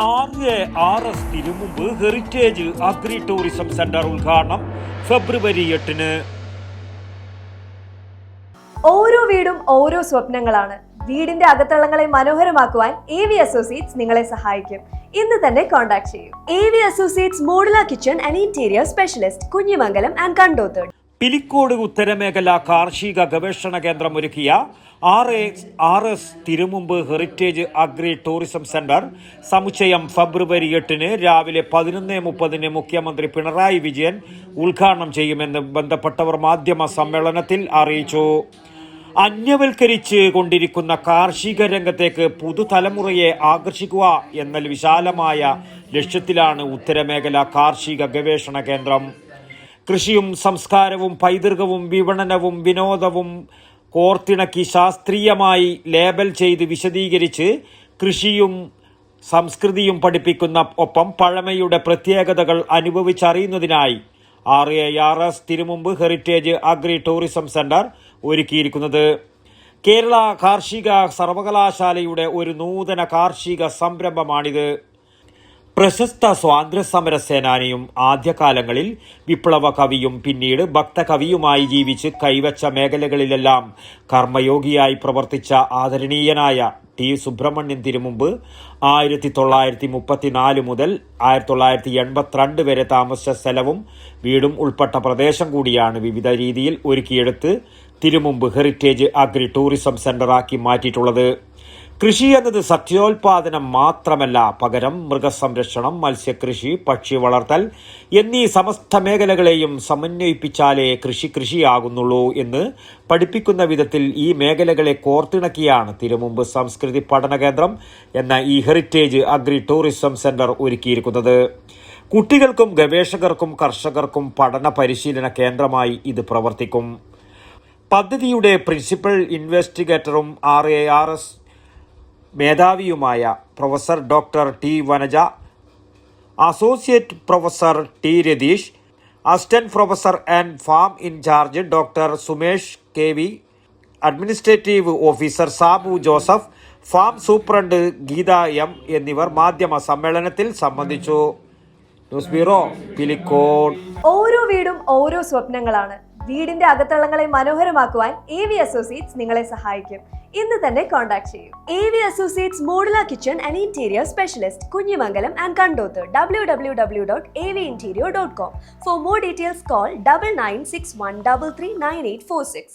RARS Thirumumbu heritage agri tourism centre ഉദ്ഘാടനം ഫെബ്രുവരി 8-ന്. ഓരോ വീടും ഓരോ സ്വപ്നങ്ങളാണ്. വീടിന്റെ അകത്തളങ്ങളെ മനോഹരമാക്കുവാൻ AV അസോസിയേറ്റ്സ് നിങ്ങളെ സഹായിക്കും. ഇന്ന് തന്നെ കോൺടാക്ട് ചെയ്യൂ. AV associates modular kitchen and interior specialist, Kunhimangalam and കണ്ടോത്തട്. പിലിക്കോട് ഉത്തരമേഖല കാർഷിക ഗവേഷണ കേന്ദ്രം ഒരുക്കിയ RARS Thirumumbu heritage agri tourism centre സമുച്ചയം ഫെബ്രുവരി 8-ന് രാവിലെ 11:30 മുഖ്യമന്ത്രി പിണറായി വിജയൻ ഉദ്ഘാടനം ചെയ്യുമെന്ന് ബന്ധപ്പെട്ടവർ മാധ്യമ സമ്മേളനത്തിൽ അറിയിച്ചു. അന്യവൽക്കരിച്ച് കൊണ്ടിരിക്കുന്ന കാർഷിക രംഗത്തേക്ക് പുതുതലമുറയെ ആകർഷിക്കുക എന്ന വിശാലമായ ലക്ഷ്യത്തിലാണ് ഉത്തരമേഖല കാർഷിക ഗവേഷണ കേന്ദ്രം. കൃഷിയും സംസ്കാരവും പൈതൃകവും വിപണനവും വിനോദവും കോർത്തിണക്കി ശാസ്ത്രീയമായി ലേബൽ ചെയ്ത് വിശദീകരിച്ച് കൃഷിയും സംസ്കൃതിയും പഠിപ്പിക്കുന്ന ഒപ്പം പഴമയുടെ പ്രത്യേകതകൾ അനുഭവിച്ചറിയുന്നതിനായി RARS Thirumumbu heritage agri tourism centre ഒരുക്കിയിരിക്കുന്നത്. കേരള കാർഷിക സർവകലാശാലയുടെ ഒരു നൂതന കാർഷിക സംരംഭമാണിത്. പ്രശസ്ത സ്വാതന്ത്ര്യ സമര സേനാനിയും ആദ്യകാലങ്ങളിൽ വിപ്ലവ കവിയും പിന്നീട് ഭക്തകവിയുമായി ജീവിച്ച് കൈവച്ച മേഖലകളിലെല്ലാം കർമ്മയോഗിയായി പ്രവർത്തിച്ച ആദരണീയനായ T. സുബ്രഹ്മണ്യൻ തിരുമുമ്പ് 1934 മുതൽ 1982 വരെ താമസിച്ച സ്ഥലവും വീടും ഉൾപ്പെട്ട പ്രദേശം കൂടിയാണ് വിവിധ രീതിയിൽ ഒരുക്കിയെടുത്ത് തിരുമുമ്പ് ഹെറിറ്റേജ് അഗ്രി ടൂറിസം സെന്ററാക്കി മാറ്റിയിട്ടുള്ളത്. കൃഷി എന്നത് സസ്യോൽപാദനം മാത്രമല്ല, പകരം മൃഗസംരക്ഷണം, മത്സ്യകൃഷി, പക്ഷി വളർത്തൽ എന്നീ സമസ്ത മേഖലകളെയും സമന്വയിപ്പിച്ചാലേ കൃഷിയാകുന്നുള്ളൂ എന്ന് പഠിപ്പിക്കുന്ന വിധത്തിൽ ഈ മേഖലകളെ കോർത്തിണക്കിയാണ് തിരുമുമ്പ് സംസ്കൃതി പഠന കേന്ദ്രം എന്ന ഈ ഹെറിറ്റേജ് അഗ്രി ടൂറിസം സെന്റർ ഒരുക്കിയിരിക്കുന്നത്. കുട്ടികൾക്കും ഗവേഷകർക്കും കർഷകർക്കും പഠന പരിശീലന കേന്ദ്രമായി ഇത് പ്രവർത്തിക്കും. പദ്ധതിയുടെ പ്രിൻസിപ്പൽ ഇൻവെസ്റ്റിഗേറ്ററും RARS മേധാവിയുമായ professor doctor T. Vanaja, associate professor T. Ratheesh, assistant professor and farm in charge doctor Sumesh KV, administrative officer Sabu Joseph, farm superintendent Geetha M എന്നിവർ മാധ്യമ സമ്മേളനത്തിൽ സംബന്ധിച്ചു. News bureau, Pilicode. ഓരോ വീടും ഓരോ സ്വപ്നങ്ങളാണ്. വീടിന്റെ അകത്തളങ്ങളെ മനോഹരമാക്കുവാൻ AV അസോസിയേറ്റ്സ് നിങ്ങളെ സഹായിക്കും. ഇന്ന് തന്നെ കോൺടാക്ട് ചെയ്യൂ. AV associates modular kitchen and interior specialist, Kunhimangalam and കണ്ടോത്തട്. www.avinterior.com. For more details, call 9961339846.